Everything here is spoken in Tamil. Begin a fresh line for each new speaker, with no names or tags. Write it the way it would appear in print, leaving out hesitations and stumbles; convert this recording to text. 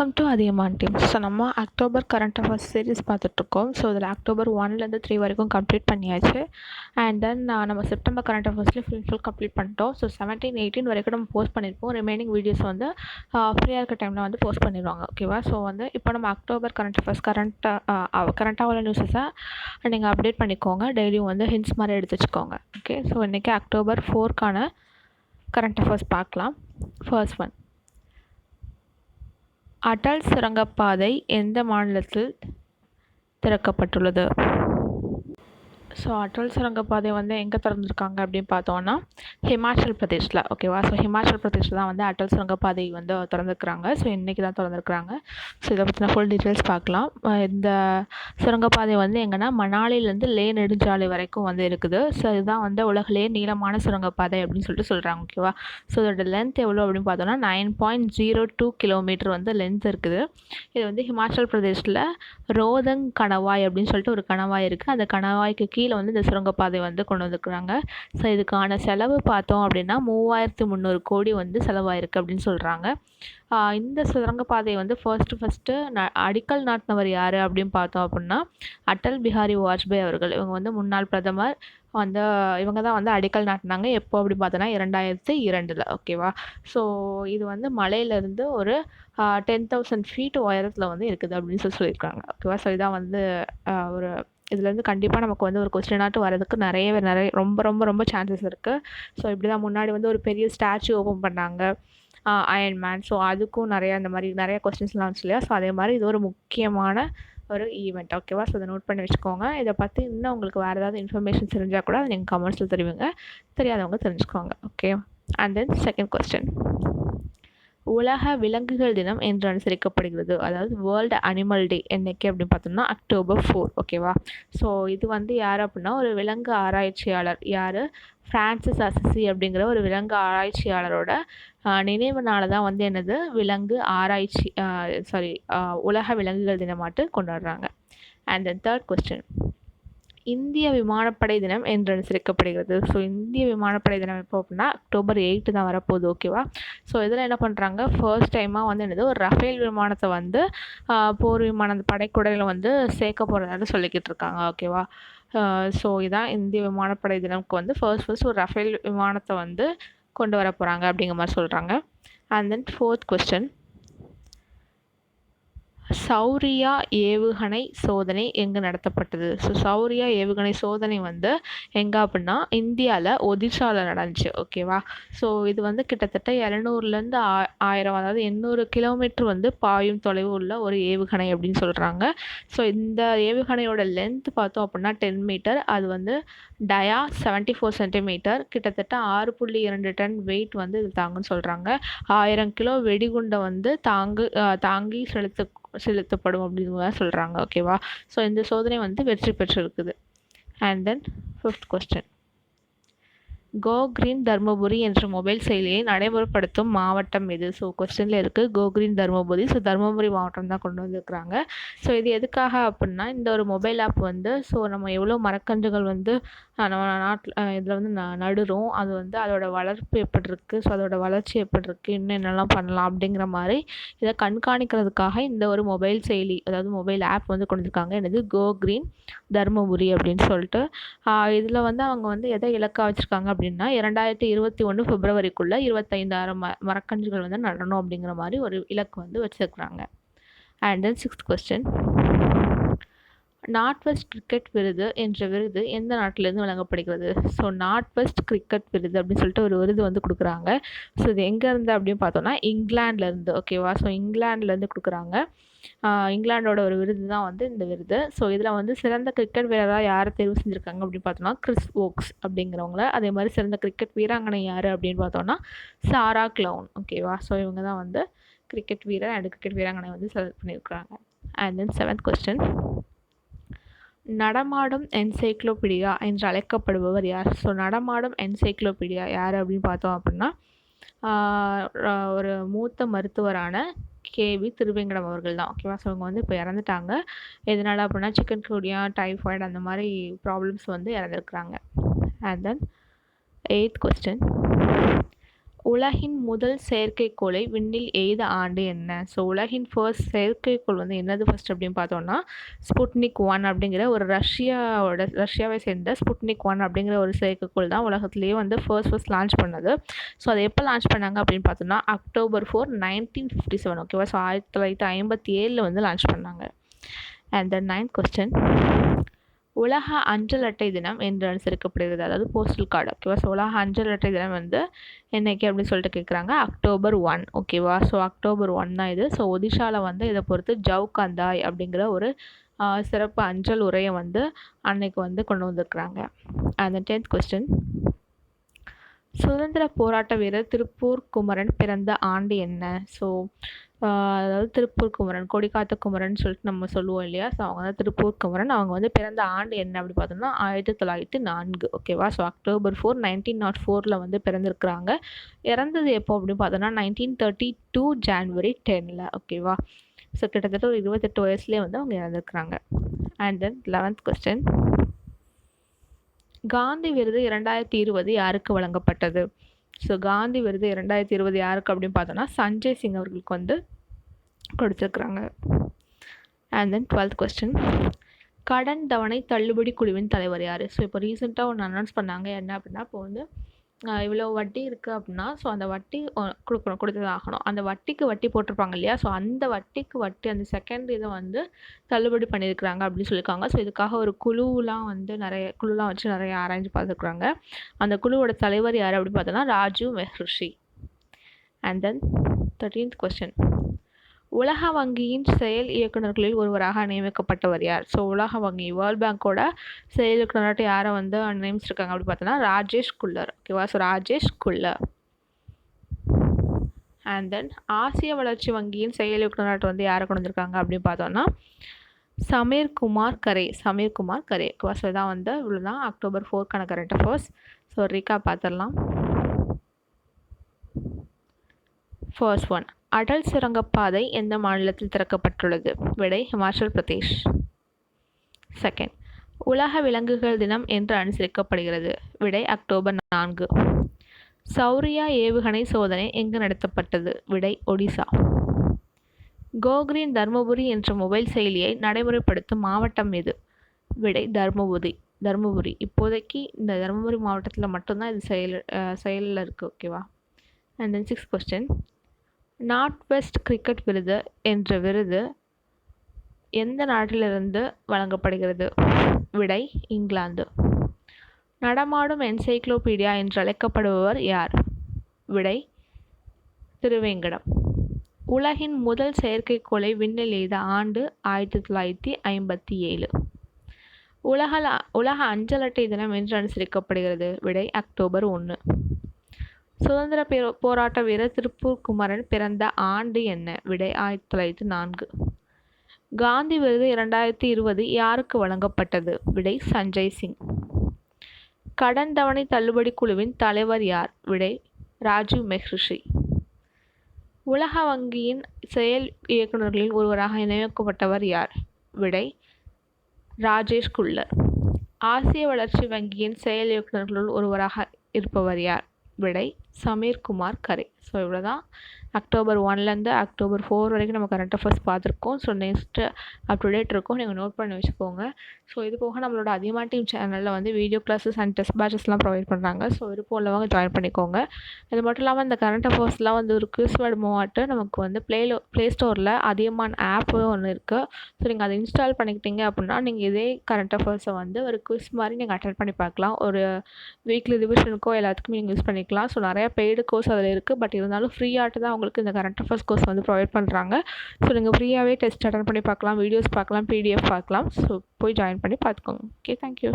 Welcome to Athiyaman team. So நம்ம அக்டோபர் கரண்ட் அஃபேர்ஸ் சீரிஸ் பார்த்துட்ருக்கோம். ஸோ இதில் அக்டோபர் 1லேருந்து 3 வரைக்கும் கம்ப்ளீட் பண்ணியாச்சு. அண்ட் தென் நம்ம செப்டம்பர் கரண்ட் அஃபேர்ஸ்லேயும் ஃபுல் கம்ப்ளீட் பண்ணிட்டோம். ஸோ 17, 18 வரைக்கும் நம்ம போஸ்ட் பண்ணியிருப்போம். ரிமைனிங் வீடியோஸ் வந்து ஃப்ரீயாக இருக்க டைமில் வந்து போஸ்ட் பண்ணிடுவாங்க. ஓகேவா? ஸோ வந்து இப்போ நம்ம அக்டோபர் கரண்ட் அஃபேர்ஸ் கரண்ட்டாக உள்ள நியூஸஸை நீங்கள் அப்டேட் பண்ணிக்கோங்க. டெய்லியும் வந்து ஹிண்ட்ஸ் மாதிரி எடுத்து வச்சுக்கோங்க. ஓகே, ஸோ இன்றைக்கி அக்டோபர் 4க்கான கரண்ட் அஃபேர்ஸ் பார்க்கலாம். ஃபர்ஸ்ட் ஒன், அடல் சுரங்கப்பாதை எந்த மாநிலத்தில் திறக்கப்பட்டுள்ளது? ஸோ அடல் சுரங்கப்பாதை வந்து எங்கே திறந்துருக்காங்க அப்படின்னு பார்த்தோன்னா ஹிமாச்சல் பிரதேஷில். ஓகேவா? ஸோ ஹிமாச்சல் பிரதேஷில் தான் வந்து அடல் சுரங்கப்பாதை வந்து திறந்துருக்குறாங்க. ஸோ இன்றைக்கி தான் திறந்துருக்குறாங்க. ஸோ இதை பற்றின ஃபுல் டீட்டெயில்ஸ் பார்க்கலாம். இந்த சுரங்கப்பாதை வந்து எங்கன்னா மணாலிலேருந்து லே நெடுஞ்சாலை வரைக்கும் வந்து இருக்குது. ஸோ இதுதான் வந்து உலகிலே நீளமான சுரங்கப்பாதை அப்படின்னு சொல்கிறாங்க. ஓகேவா? ஸோ இதோட லென்த் எவ்வளோ அப்படின்னு பார்த்தோன்னா 9.02 கிலோமீட்டர் வந்து லென்த் இருக்குது. இது வந்து ஹிமாச்சல் பிரதேஷில் ரோதங் கணவாய் அப்படின்னு சொல்லிட்டு ஒரு கணவாய் இருக்குது. அந்த கணவாய்க்கு கீழே வந்து இந்த சுரங்கப்பாதை வந்து கொண்டு வந்துருக்குறாங்க. ஸோ இதுக்கான செலவு பார்த்தோம் அப்படின்னா 3300 கோடி வந்து செலவாயிருக்கு அப்படின்னு சொல்கிறாங்க. இந்த சுரங்கப்பாதை வந்து ஃபர்ஸ்ட்டு அடிக்கல் நாட்டினவர் யார் அப்படின்னு பார்த்தோம் அப்படின்னா அடல் பிஹாரி வாஜ்பாய் அவர்கள். இவங்க வந்து முன்னாள் பிரதமர் வந்து இவங்க தான் வந்து அடிக்கல் நாட்டினாங்க. எப்போ அப்படி பார்த்தோன்னா 2002. ஓகேவா? ஸோ இது வந்து மலையிலேருந்து ஒரு 10,000 ஃபீட் உயரத்தில் வந்து இருக்குது அப்படின்னு சொல்லியிருக்காங்க. ஓகேவா? ஸோ இதான் வந்து ஒரு இதுலேருந்து கண்டிப்பாக நமக்கு வந்து ஒரு கொஸ்டினாட்டு வரதுக்கு நிறைய ரொம்ப ரொம்ப ரொம்ப சான்சஸ் இருக்குது. ஸோ இப்படி தான் முன்னாடி வந்து ஒரு பெரிய ஸ்டாச்சு ஓப்பன் பண்ணாங்க, அயன் மேன். ஸோ அதுக்கும் இந்த மாதிரி நிறைய கொஸ்டின்ஸ்லாம் வந்துச்சு இல்லையா? ஸோ அதே மாதிரி இது ஒரு முக்கியமான ஒரு ஈவெண்ட். ஓகேவா? ஸோ அதை நோட் பண்ணி வச்சுக்கோங்க. இதை பற்றி இன்னும் உங்களுக்கு வேறு ஏதாவது இன்ஃபர்மேஷன் தெரிஞ்சால் கூட அதை நீங்கள் கமெண்ட்ஸில் தெரிவிங்க. தெரியாதவங்க தெரிஞ்சுக்கோங்க. Okay, and then second question, உலக விலங்குகள் தினம் என்று அனுசரிக்கப்படுகிறது. அதாவது வேர்ல்டு அனிமல் டே என்னைக்கு அப்படின்னு பார்த்தோம்னா அக்டோபர் 4. ஓகேவா? ஸோ இது வந்து யார் அப்படின்னா ஒரு விலங்கு ஆராய்ச்சியாளர். யார்? ஃப்ரான்சிஸ் அசிசி அப்படிங்கிற ஒரு விலங்கு ஆராய்ச்சியாளரோட நினைவு நாளை தான் வந்து என்னது விலங்கு ஆராய்ச்சி உலக விலங்குகள் தினமாட்டு கொண்டாடுறாங்க. அண்ட் தென் தேர்ட் கொஸ்டின், இந்திய விமானப்படை தினம் என்று அனுசரிக்கப்படுகிறது. ஸோ இந்திய விமானப்படை தினம் எப்போ அப்படின்னா அக்டோபர் 8 தான் வரப்போகுது. ஓகேவா? ஸோ இதில் என்ன பண்ணுறாங்க, ஃபர்ஸ்ட் டைமாக வந்து என்னது ஒரு ரஃபேல் விமானத்தை வந்து போர் விமான படைக்குடையில் வந்து சேர்க்க போகிறதால சொல்லிக்கிட்டு இருக்காங்க. ஓகேவா? ஸோ இதான் இந்திய விமானப்படை தினம்க்கு வந்து ஃபர்ஸ்ட் ஒரு ரஃபேல் விமானத்தை வந்து கொண்டு வர போகிறாங்க அப்படிங்கிற மாதிரி சொல்கிறாங்க. And then fourth question, Shaurya ஏவுகணை சோதனை எங்கே நடத்தப்பட்டது? ஸோ சௌரியா ஏவுகணை சோதனை வந்து எங்கே அப்படின்னா இந்தியாவில் ஒடிசாவில் நடந்துச்சு. ஓகேவா? ஸோ இது வந்து கிட்டத்தட்ட 700லேருந்து 1000, அதாவது 800 கிலோமீட்டர் வந்து பாயும் தொலைவு உள்ள ஒரு ஏவுகணை அப்படின்னு சொல்கிறாங்க. ஸோ இந்த ஏவுகணையோட லென்த் பார்த்தோம் அப்படின்னா 10 மீட்டர். அது வந்து டயா 74 சென்டிமீட்டர். கிட்டத்தட்ட 6.2 டன் வெயிட் வந்து இது தாங்குன்னு சொல்கிறாங்க. 1000 கிலோ வெடிகுண்டை வந்து தாங்கி செலுத்தப்படும் அப்படின்னு சொல்கிறாங்க. ஓகேவா? ஸோ இந்த சோதனை வந்து வெற்றி பெற்றிருக்குது. And then fifth question, go green Dharmapuri என்ற மொபைல் செயலியை நடைமுறைப்படுத்தும் மாவட்டம் எது? ஸோ கொஸ்டினில் இருக்குது go green Dharmapuri. So Dharmapuri மாவட்டம் தான் கொண்டு வந்துருக்குறாங்க. ஸோ இது எதுக்காக அப்படின்னா இந்த ஒரு மொபைல் ஆப் வந்து நம்ம எவ்வளோ மரக்கன்றுகள் வந்து நம்ம நாட்டில் இதில் வந்து நடுறோம், அது வந்து அதோட வளர்ப்பு எப்படி இருக்குது, ஸோ அதோட வளர்ச்சி எப்படி இருக்குது, இன்னும் என்னெல்லாம் பண்ணலாம் அப்படிங்கிற மாதிரி இதை கண்காணிக்கிறதுக்காக இந்த ஒரு மொபைல் செயலி, அதாவது மொபைல் ஆப் வந்து கொண்டு வந்துருக்காங்க. என்னது? கோ கிரீன் தர்மபுரி அப்படின்னு சொல்லிட்டு. இதில் வந்து அவங்க வந்து எதை இலக்காக வச்சுருக்காங்க அப்படின்னா 2021 பிப்ரவரிக்குள்ளே 25,000 மரக்கன்றுகள் வந்து நடணும் அப்படிங்கிற மாதிரி ஒரு இலக்கு வந்து வச்சுருக்குறாங்க. And then sixth question, north west cricket விருது என்ற விருது எந்த நாட்டிலேருந்து வழங்கப்படுகிறது? ஸோ நார்த் வெஸ்ட் கிரிக்கெட் விருது அப்படின்னு சொல்லிட்டு ஒரு விருது வந்து கொடுக்குறாங்க. ஸோ இது எங்கேருந்து அப்படின்னு பார்த்தோன்னா இங்கிலாந்துலேருந்து. ஓகேவா? ஸோ இங்கிலாந்துலேருந்து கொடுக்குறாங்க. இங்கிலாண்டோட ஒரு விருது தான் வந்து இந்த விருது. ஸோ இதில் வந்து சிறந்த கிரிக்கெட் வீரராக யாரை தேர்வு செஞ்சுருக்காங்க அப்படின்னு பார்த்தோன்னா கிறிஸ் ஓக்ஸ் அப்படிங்கிறவங்கள. அதே மாதிரி சிறந்த கிரிக்கெட் வீராங்கனை யார் அப்படின்னு பார்த்தோன்னா சாரா கிளவுன். ஓகேவா? ஸோ இவங்க தான் வந்து கிரிக்கெட் வீரர் அண்ட் கிரிக்கெட் வீராங்கனை வந்து செலக்ட் பண்ணியிருக்கிறாங்க. அண்ட் தென் செவன்த் கொஸ்டின், நடமாடும் என்சைக்ளோபீடியா என்று அழைக்கப்படுபவர் யார்? ஸோ நடமாடும் என்சைக்ளோபீடியா யார் அப்படின்னு பார்த்தோம் அப்படின்னா ஒரு மூத்த மருத்துவரான கேவி திருவேங்கடம் அவர்கள் தான். ஓகேவா? ஸோ இவங்க வந்து இப்போ இறந்துட்டாங்க. எதனால் அப்படின்னா சிக்கன் குனியா, டைஃபாய்டு அந்த மாதிரி ப்ராப்ளம்ஸ் வந்து இறந்துருக்குறாங்க. அண்ட் தென் எய்த் கொஸ்டின், உலகின் முதல் செயற்கைக்கோளை விண்ணில் எய்த ஆண்டு என்ன? ஸோ உலகின் ஃபர்ஸ்ட் செயற்கைக்கோள் வந்து என்னது ஃபர்ஸ்ட் அப்படின்னு பார்த்தோம்னா ஸ்புட்னிக் 1 அப்படிங்கிற ஒரு ரஷ்யாவை சேர்ந்த ஸ்புட்னிக் 1 அப்படிங்கிற ஒரு செயற்கைக்கோள் தான் உலகத்திலேயே வந்து ஃபர்ஸ்ட் லான்ச் பண்ணது. ஸோ அதை எப்போ லான்ச் பண்ணாங்க அப்படின்னு பார்த்தோம்னா October 4, 1957. ஓகேவா? ஸோ 1957 வந்து லான்ச் பண்ணாங்க. அண்ட் தென் 9th கொஸ்டின், உலக அஞ்சல் அட்டை தினம் என்று அனுசரிக்கப்படுகிறது, அதாவது போஸ்டல் கார்டு. ஓகேவா? ஸோ உலக அஞ்சல் அட்டை தினம் வந்து என்னைக்கு அப்படின்னு சொல்லிட்டு கேட்குறாங்க, October 1. ஓகேவா? ஸோ October 1 தான் இது. ஸோ ஒடிஷாவில் வந்து இதை பொறுத்து ஜவுகந்தாய் அப்படிங்கிற ஒரு சிறப்பு அஞ்சல் உரையை வந்து அன்னைக்கு வந்து கொண்டு வந்திருக்கிறாங்க. அந்த 10th கொஸ்டின், சுதந்திர போராட்ட வீரர் திருப்பூர் குமரன் பிறந்த ஆண்டு என்ன? ஸோ அதாவது திருப்பூர் குமரன், கொடிக்காத்த குமரன் சொல்லிட்டு நம்ம சொல்லுவோம் இல்லையா? ஸோ அவங்க வந்து திருப்பூர் குமரன். அவங்க வந்து பிறந்த ஆண்டு என்ன அப்படி பார்த்தோம்னா 1904. ஓகேவா? ஸோ October 4, 1904 வந்து பிறந்திருக்கிறாங்க. இறந்தது எப்போ அப்படின்னு பார்த்தோம்னா 1932 January 10. ஓகேவா? ஸோ கிட்டத்தட்ட ஒரு 28 வயசுலேயே வந்து அவங்க இறந்துருக்குறாங்க. And then 11th question, Gandhi விருது 2020 யாருக்கு வழங்கப்பட்டது? ஸோ காந்தி விருது 2020 யாருக்கு அப்படின்னு பார்த்தோன்னா சஞ்சய் சிங் அவர்களுக்கு வந்து கொடுத்துருக்குறாங்க. அண்ட் தென் 12th கொஸ்டின், கடன் தவணை தள்ளுபடி குழுவின் தலைவர் யார்? ஸோ இப்போ ரீசெண்டாக ஒன்று அனௌன்ஸ் பண்ணாங்க. என்ன அப்படின்னா, இப்போ வந்து இவ்வளோ வட்டி இருக்குது அப்படின்னா, ஸோ அந்த வட்டி கொடுத்து தான் ஆகணும். அந்த வட்டிக்கு வட்டி போட்டிருப்பாங்க இல்லையா? ஸோ அந்த வட்டிக்கு வட்டி அந்த செகண்ட் இதை வந்து தள்ளுபடி பண்ணியிருக்கிறாங்க அப்படின்னு சொல்லியிருக்காங்க. ஸோ இதுக்காக ஒரு குழுலாம் வச்சு நிறைய ஆராய்ச்சி பார்த்துருக்குறாங்க. அந்த குழுவோட தலைவர் யார் அப்படின்னு பார்த்தோன்னா Rajiv Mehrishi. And then 13th question, உலக வங்கியின் செயல் இயக்குநர்களில் ஒருவராக நியமிக்கப்பட்டவர் யார்? ஸோ உலக வங்கி வேர்ல்ட் பேங்கோட செயல் இயக்குநர்கிட்ட யாரை வந்து நியமிச்சிருக்காங்க அப்படின்னு பார்த்தோன்னா ராஜேஷ் குல்லர். ஓகேவா? So Rajesh Khullar. And then ஆசிய வளர்ச்சி வங்கியின் செயல் இயக்குநர்கிட்ட வந்து யாரை கொண்டு வந்திருக்காங்க அப்படின்னு பார்த்தோன்னா சமீர் குமார் கரே. ஓகேவா? ஸோ இதான் வந்து இவ்வளோதான் October 4 கரண்ட் அஃபேர்ஸ். ஸோ ரீகா பார்த்துடலாம். ஃபர்ஸ்ட் ஒன், அடல் சுரங்கப்பாதை எந்த மாநிலத்தில் திறக்கப்பட்டுள்ளது? விடை ஹிமாச்சல் பிரதேஷ். செகண்ட், உலக விலங்குகள் தினம் என்று அனுசரிக்கப்படுகிறது? விடை October 4. சௌரியா ஏவுகணை சோதனை எங்கு நடத்தப்பட்டது? விடை ஒடிசா. கோக்ரீன் தர்மபுரி என்ற மொபைல் செயலியை நடைமுறைப்படுத்தும் மாவட்டம் எது? விடை தர்மபுரி. இப்போதைக்கு இந்த தர்மபுரி மாவட்டத்தில் மட்டும்தான் இது செயலில் இருக்குது. ஓகேவா? And then 6th question, north west cricket விருது என்ற விருது எந்த நாட்டிலிருந்து வழங்கப்படுகிறது? விடை இங்கிலாந்து. நடமாடும் என்சைக்ளோபீடியா என்று அழைக்கப்படுபவர் யார்? விடை திருவேங்கடம். உலகின் முதல் செயற்கைக்கோளை விண்ணில் எய்த ஆண்டு 1957. உலக அஞ்சல் அட்டை தினம் என்று அனுசரிக்கப்படுகிறது? விடை October 1. சுதந்திர போராட்ட வீரர் திருப்பூர் குமரன் பிறந்த ஆண்டு என்ன? விடை 1904. காந்தி விருது 2020 யாருக்கு வழங்கப்பட்டது? விடை சஞ்சய் சிங். கடன் தவணை தள்ளுபடி குழுவின் தலைவர் யார்? விடை ராஜீவ் மெஹ்ரிஷி. உலக வங்கியின் செயல் இயக்குநர்களில் ஒருவராக நியமிக்கப்பட்டவர் யார்? விடை ராஜேஷ் குல்லர். ஆசிய வளர்ச்சி வங்கியின் செயல் இயக்குநர்களுள் ஒருவராக இருப்பவர் யார்? விடை சமீர் குமார் கரே. ஸோ இவ்வளோதான் October 1 October 4 வரைக்கும் நம்ம கரண்ட் அஃபேர்ஸ் பார்த்துருக்கோம். So next up to date இருக்கும், நீங்கள் நோட் பண்ணி வச்சுக்கோங்க. ஸோ இது போக நம்மளோட அதியமான் டீம் சேனலில் வந்து வீடியோ கிளாஸஸ் அண்ட் டெஸ்ட் பேட்சஸ்லாம் ப்ரொவைட் பண்ணுறாங்க. ஸோ விருப்பம் உள்ளவங்க ஜாயின் பண்ணிக்கோங்க. இது மட்டும் இல்லாமல் இந்த கரண்ட் அஃபேர்ஸ்லாம் வந்து ஒரு குவிஸ் வேர்டு மூவாட்டு நமக்கு வந்து ப்ளே ஸ்டோரில் அதியமான் ஆப் ஒன்று இருக்குது. ஸோ நீங்கள் அதை இன்ஸ்டால் பண்ணிக்கிட்டீங்க அப்படின்னா நீங்கள் இதே கரண்ட் அஃபேர்ஸை வந்து ஒரு குவிஸ் மாதிரி நீங்கள் அட்டென்ட் பண்ணி பார்க்கலாம். ஒரு வீக்லி ரிவிஷனுக்கோ எல்லாத்துக்குமே நீங்கள் யூஸ் பண்ணிக்கலாம். ஸோ நிறையா பெய்டு கோர்ஸ் அதில் இருக்குது. பட் இருந்தாலும் ஃப்ரீயாட்டு தான் உங்களுக்கு இந்த கரண்ட் அஃபேர்ஸ் கோர்ஸ் வந்து ப்ரொவைட் பண்ணுறாங்க. ஸோ நீங்கள் ஃப்ரீயாகவே டெஸ்ட் அட்டென்ட் பண்ணி பார்க்கலாம், வீடியோஸ் பார்க்கலாம், PDF பார்க்கலாம். ஸோ போய் ஜாயின் பண்ணி பார்த்துக்கோங்க. Okay, thank you.